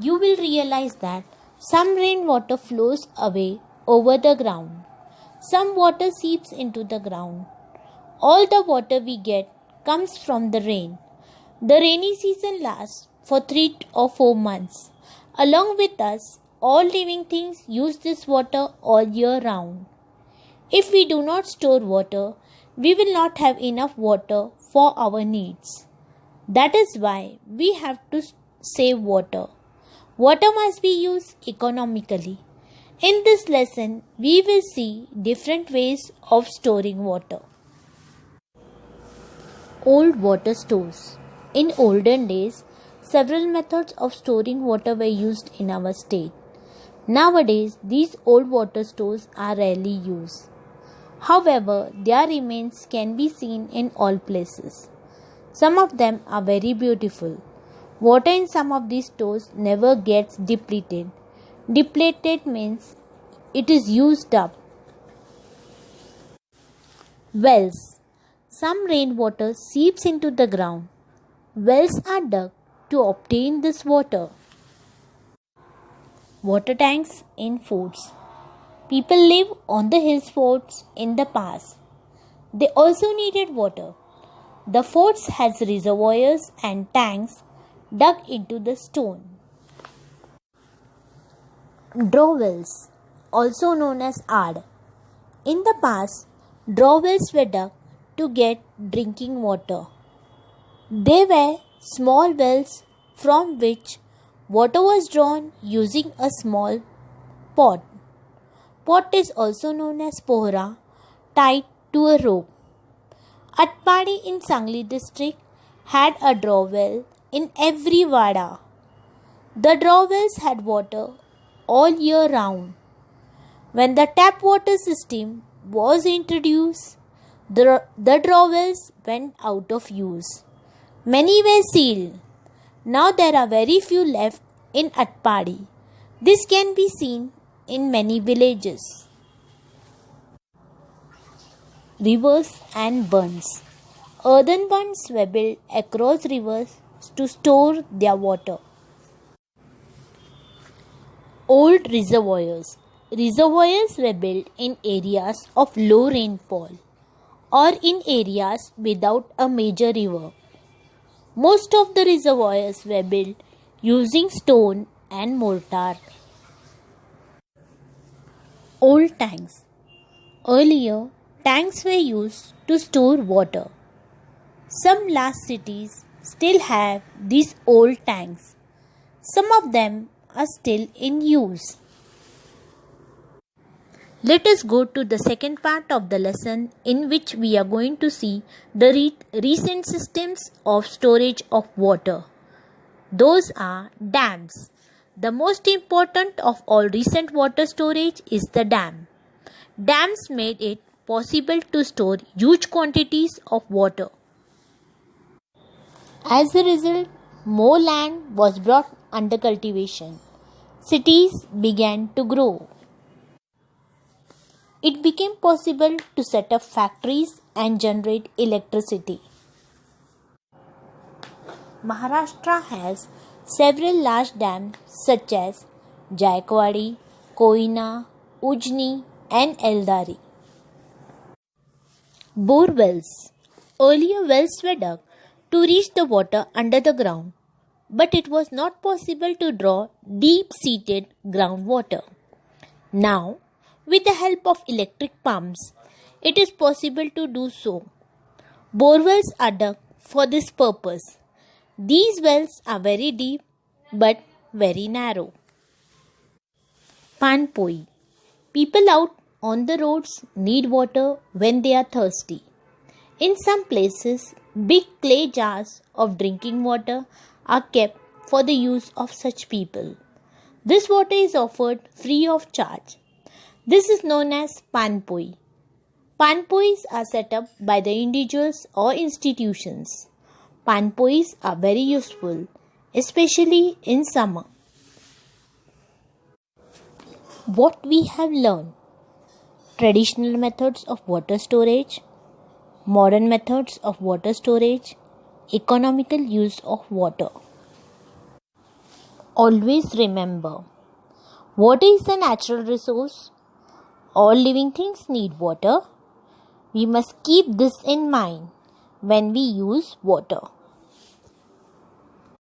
you will realize that some rainwater flows away over the ground. Some water seeps into the ground. All the water we get comes from the rain. The rainy season lasts for 3 or 4 months. Along with us, all living things use this water all year round. If we do not store water, we will not have enough water for our needs. That is why we have to save water. Water must be used economically. In this lesson, we will see different ways of storing water. Old water stores. In olden days, several methods of storing water were used in our state. Nowadays, these old water stores are rarely used. However, their remains can be seen in all places. Some of them are very beautiful. Water in some of these stores never gets depleted. Depleted means it is used up. Wells. Some rainwater seeps into the ground. Wells are dug to obtain this water. Water tanks in forts. People live on the hill forts in the past. They also needed water. The forts has reservoirs and tanks dug into the stone. Draw wells, also known as Aad. In the past, draw wells were dug to get drinking water. They were small wells from which water was drawn using a small pot. Pot is also known as pohra, tied to a rope. Atpadi in Sangli district had a draw well in every wada. The draw wells had water all year round. When the tap water system was introduced, the draw wells went out of use. Many were sealed. Now there are very few left in Atpadi. This can be seen in many villages. Rivers and bunds. Earthen bunds were built across rivers to store their water. Old reservoirs. Reservoirs were built in areas of low rainfall or in areas without a major river. Most of the reservoirs were built using stone and mortar. Old tanks. Earlier, tanks were used to store water. Some large cities still have these old tanks. Some of them are still in use. Let us go to the second part of the lesson in which we are going to see the recent systems of storage of water. Those are dams. The most important of all recent water storage is the dam. Dams made it possible to store huge quantities of water. As a result, more land was brought under cultivation. Cities began to grow. It became possible to set up factories and generate electricity. Maharashtra has several large dams such as Jaikwadi, Koina, Ujni and Eldari. Bore wells. Earlier wells were dug to reach the water under the ground, but it was not possible to draw deep-seated groundwater. Now, with the help of electric pumps, it is possible to do so. Bore wells are dug for this purpose. These wells are very deep but very narrow. Panpoi. People out on the roads need water when they are thirsty. In some places, big clay jars of drinking water are kept for the use of such people. This water is offered free of charge. This is known as panpoi. Panpois are set up by the individuals or institutions. Panpois are very useful, especially in summer. What we have learned: traditional methods of water storage, modern methods of water storage, economical use of water. Always remember, water is a natural resource. All living things need water. We must keep this in mind when we use water.